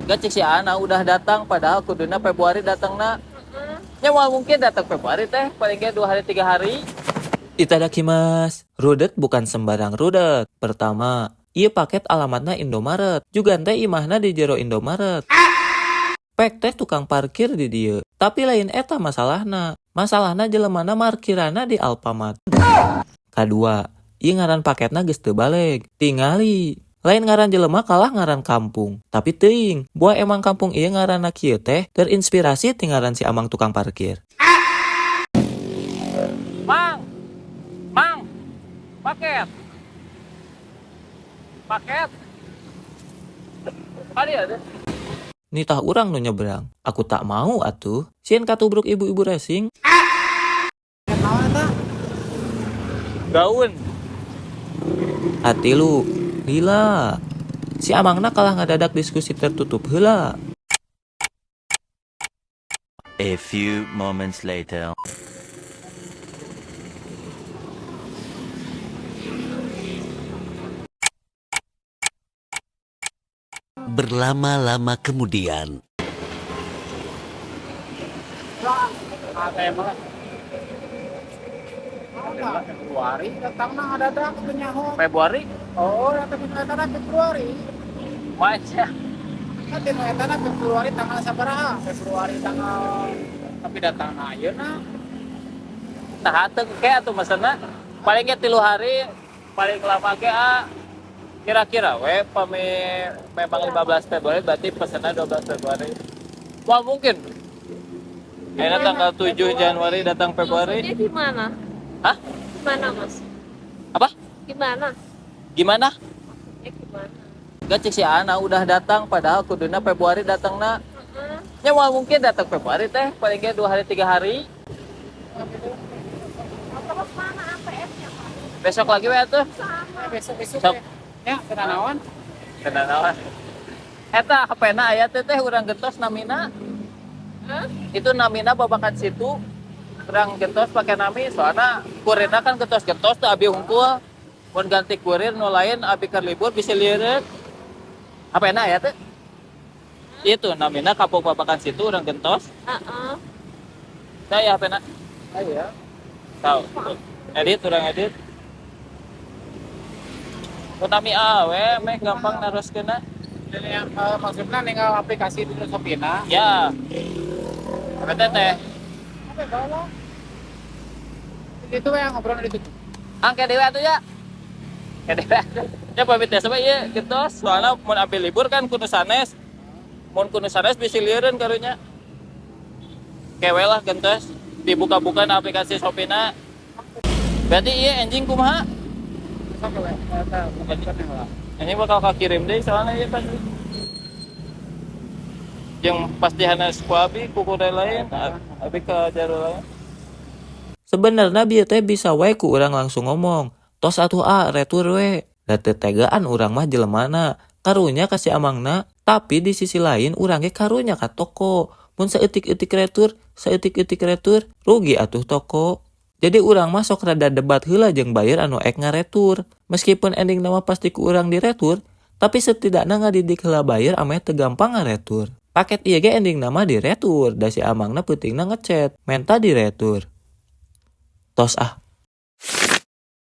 Gak cek si Ana udah datang padahal kuduna Februari datang na. Ya mau mungkin datang Februari teh paling gak 2 hari 3 hari. Itadakimasu. Rudet bukan sembarang rudet. Pertama, ieu paket alamatna Indomaret. Juga teh imahna di jero Indomaret. Pek teh tukang parkir di dieu. Tapi lain eta masalahna. Masalahna jelemana parkirana di Alfamart. Kadua, ieu ngaran paketna geus teu baleg. Tingali. Lain ngaran jelema kalah ngaran kampung. Tapi teuing, buah emang kampung ieu ngaranna kieu teh terinspirasi ti ngaran si Amang tukang parkir. Mang, Mang, paket. Paket. Ada ada. Nitah urang nu nyebrang. Aku tak mau atuh. Sieun katubruk ibu-ibu racing. Gaun. Hati lu, lila. Si Amangna kalah ngadadak diskusi tertutup heula. A few moments later. Berlama-lama kemudian. Februari datang nah ada penyaho. Februari? Oh, datang penyaho Februari. Macam. Kan di tanah Februari tanggal sabaraha? Februari tanggal tapi datang na ayeuna. Nah, hateng ke atuh masana. Paling ge 3 hari, paling lama ge kira-kira we memang 15 Februari berarti pesannya 12 Februari. Wah, mungkin. Akhirnya tanggal 7 Januari datang Februari. Maksudnya gimana? Hah? Gimana, Mas? Apa? Gimana? Gimana? Ya gimana? Gak cek si Ana udah datang padahal kuduna Februari datang na. Ya mau mungkin datang Februari teh paling ge 2 hari 3 hari. Terus mana APS-nya, Pak? Besok lagi we atuh. Besok-besok Sok. ya kenanawan. Kenalan. Eta hapena aya teh urang gentos namina. Hah? Itu namina babakan situ. Urang gentos pakai nami soalnya kurirna kan gentos-gentos teh abi hungkul. Mun ganti kurir nu lain abi keur libur bisa lieureut. Hapena aya teh? Itu namina kapok babakan situ urang gentos. Heeh. Saya hapena. Aya. Tahu. Edit urang edit. Mun nami awe meh gampang naroskeunna. Jadi yang maksudnya ninggal aplikasi di Shopee-na. Ya. Eta teh Apa bawa? Itu yang ngobrol di situ. angke dewe atuh ya. Kedewe. Ya pamit teh sampai ieu gentos soalna mun ambil libur kan kudu sanes. Mun kudu sanes bisi lieureun karunya. Kewe lah gentos dibuka-buka na aplikasi Shopee-na. Berarti ieu anjing kumaha? Sampai we. Eta bukan lah. Ini bakal kakirim deh soalnya ieu pasti. Yang pasti hanes ku abi ku kuda lain, abi ka jaro lain. Sebenarnya bieu teh bisa wae ku urang langsung ngomong. Tos atuh retur we. Da teu tegaan urang mah jelemana. Karunya ka si Amangna, tapi di sisi lain urang ge karunya ka toko. Mun saeutik-eutik retur, rugi atuh toko. Jadi urang mah sok rada debat heula jeung bayar anu ek ngaretur. Meskipun ending nama pasti ku urang diretur, tapi setidaknya ngadidik heula bayar ame teu gampang ngaretur. Paket ieu ge ending nama diretur, da si Amangna peutingna ngechat, menta diretur. Tos